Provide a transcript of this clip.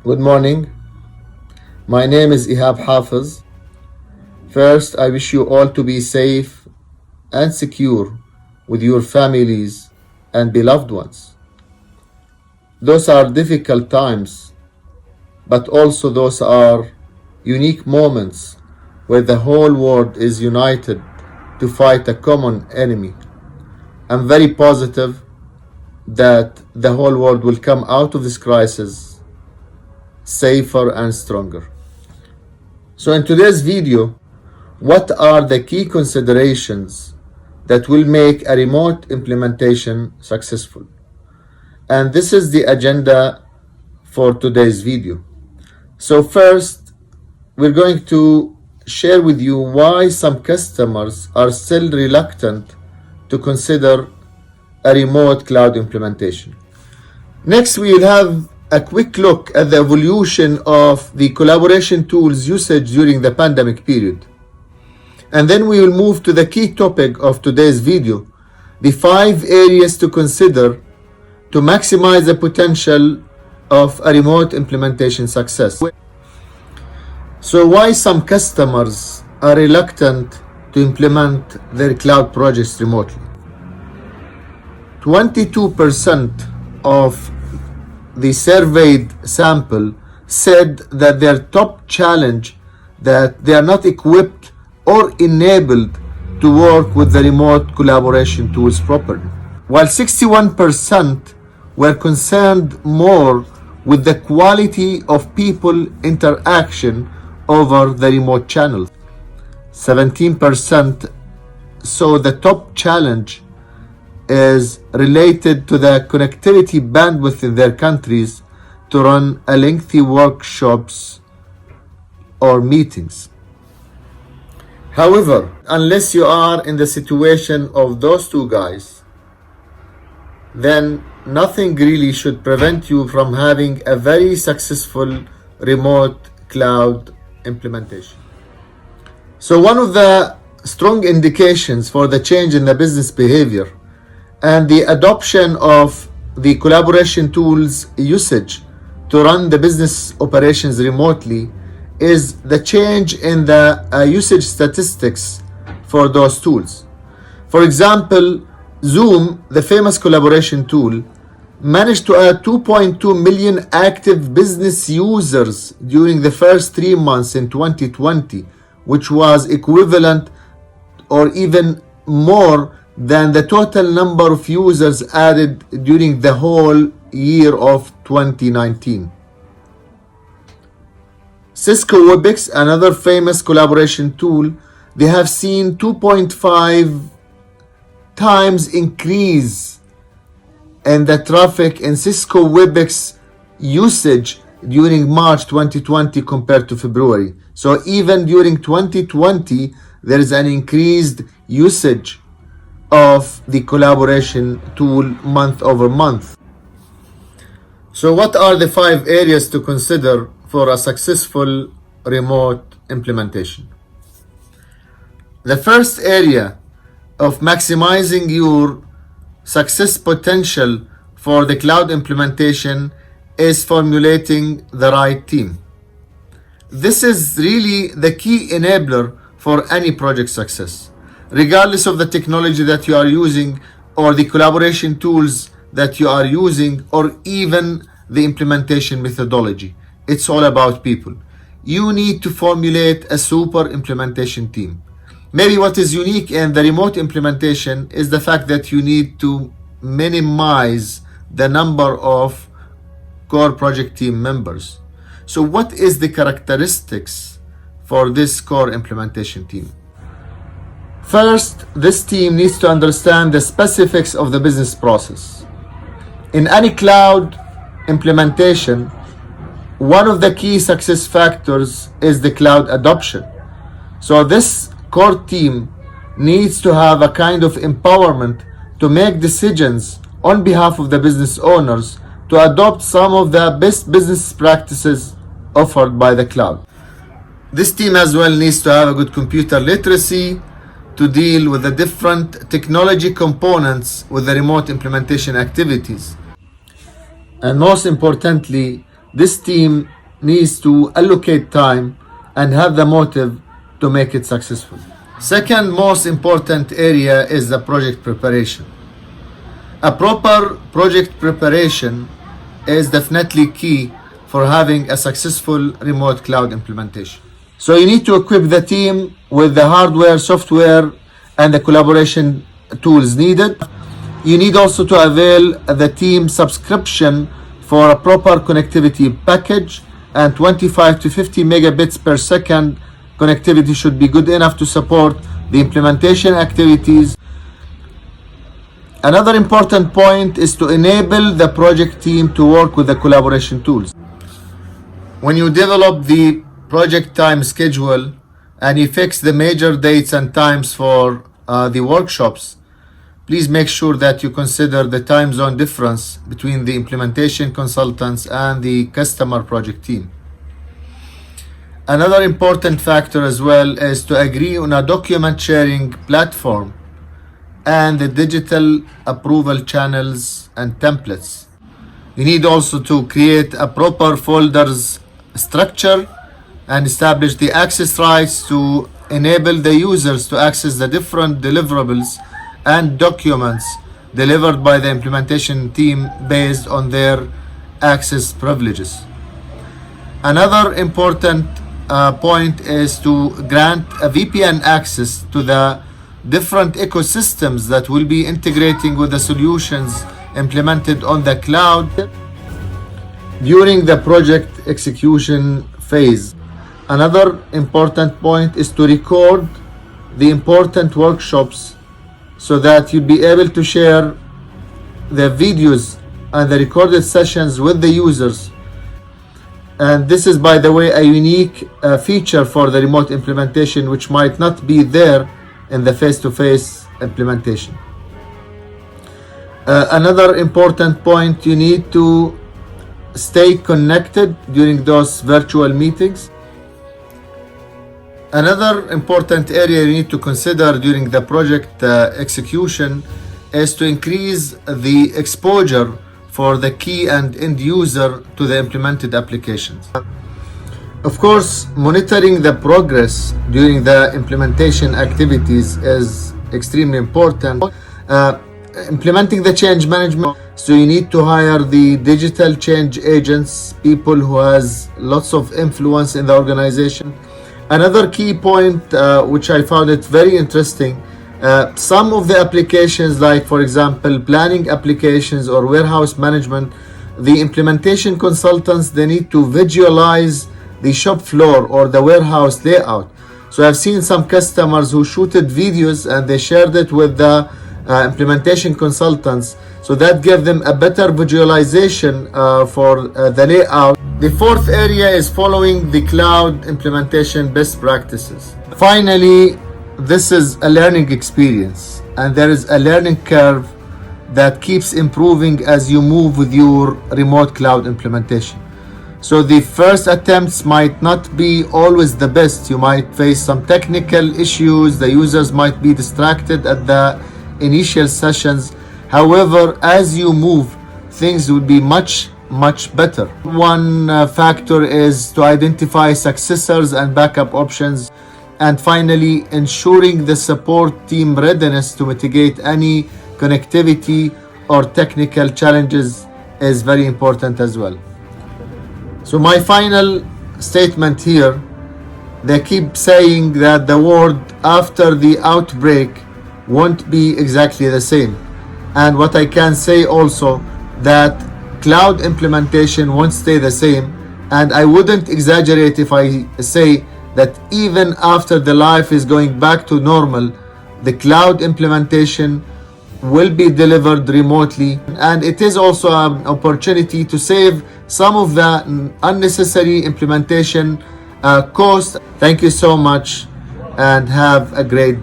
Good morning. My name is Ehab Hafez. First, I wish you all to be safe and secure with your families and beloved ones. Those are difficult times, but also those are unique moments where the whole world is united to fight a common enemy. I'm very positive that the whole world will come out of this crisis safer and stronger. So in today's video, what are the key considerations that will make a remote implementation successful? And this is the agenda for today's video. So first, we're going to share with you why some customers are still reluctant to consider a remote cloud implementation. Next, we will have a quick look at the evolution of the collaboration tools usage during the pandemic period. And then we will move to the key topic of today's video, the 5 areas to consider to maximize the potential of a remote implementation success. So why some customers are reluctant to implement their cloud projects remotely? 22% of the surveyed sample said that their top challenge that they are not equipped or enabled to work with the remote collaboration tools properly, while 61% were concerned more with the quality of people interaction over the remote channels. 17% saw the top challenge is related to the connectivity bandwidth in their countries to run a lengthy workshops or meetings. However, unless you are in the situation of those two guys, then nothing really should prevent you from having a very successful remote cloud implementation. So one of the strong indications for the change in the business behavior and the adoption of the collaboration tools usage to run the business operations remotely is the change in the usage statistics for those tools. For example, Zoom, the famous collaboration tool, managed to add 2.2 million active business users during the first 3 months in 2020, which was equivalent or even more than the total number of users added during the whole year of 2019. Cisco Webex, another famous collaboration tool, they have seen 2.5 times increase in the traffic in Cisco Webex usage during March 2020 compared to February. So even during 2020, there is an increased usage of the collaboration tool month over month. So what are the 5 areas to consider for a successful remote implementation? The first area of maximizing your success potential for the cloud implementation is formulating the right team. This is really the key enabler for any project success. Regardless of the technology that you are using or the collaboration tools that you are using or even the implementation methodology, it's all about people. You need to formulate a super implementation team. Maybe what is unique in the remote implementation is the fact that you need to minimize the number of core project team members. So what is the characteristics for this core implementation team? First, this team needs to understand the specifics of the business process. In any cloud implementation, one of the key success factors is the cloud adoption. So this core team needs to have a kind of empowerment to make decisions on behalf of the business owners to adopt some of the best business practices offered by the cloud. This team as well needs to have a good computer literacy to deal with the different technology components with the remote implementation activities. And most importantly, this team needs to allocate time and have the motive to make it successful. Second most important area is the project preparation. A proper project preparation is definitely key for having a successful remote cloud implementation. So you need to equip the team with the hardware, software, and the collaboration tools needed. You need also to avail the team subscription for a proper connectivity package, and 25 to 50 megabits per second connectivity should be good enough to support the implementation activities. Another important point is to enable the project team to work with the collaboration tools. When you develop the project time schedule and you fix the major dates and times for the workshops, please make sure that you consider the time zone difference between the implementation consultants and the customer project team. Another important factor as well is to agree on a document sharing platform and the digital approval channels and templates. You need also to create a proper folders structure and establish the access rights to enable the users to access the different deliverables and documents delivered by the implementation team based on their access privileges. Another important point is to grant a VPN access to the different ecosystems that will be integrating with the solutions implemented on the cloud. During the project execution phase, another important point is to record the important workshops so that you'll be able to share the videos and the recorded sessions with the users. And this is, by the way, a unique feature for the remote implementation, which might not be there in the face-to-face implementation. Another important point, you need to stay connected during those virtual meetings. Another important area you need to consider during the project execution is to increase the exposure for the key and end user to the implemented applications. Of course, monitoring the progress during the implementation activities is extremely important. Implementing the change management, so you need to hire the digital change agents, people who has lots of influence in the organization. Another key point which I found it very interesting, some of the applications, like for example planning applications or warehouse management, the implementation consultants, they need to visualize the shop floor or the warehouse layout. So I've seen some customers who shooted videos and they shared it with the implementation consultants, so that gave them a better visualization for the layout. The fourth area is following the cloud implementation best practices. Finally, this is a learning experience, and there is a learning curve that keeps improving as you move with your remote cloud implementation. So the first attempts might not be always the best. You might face some technical issues. The users might be distracted at the initial sessions. However, as you move, things will be much better. One factor is to identify successors and backup options, and finally ensuring the support team readiness to mitigate any connectivity or technical challenges is very important as well. So my final statement here, they keep saying that the world after the outbreak won't be exactly the same. And what I can say also, that cloud implementation won't stay the same. And I wouldn't exaggerate if I say that even after the life is going back to normal, the cloud implementation will be delivered remotely. And it is also an opportunity to save some of the unnecessary implementation cost. Thank you so much and have a great day.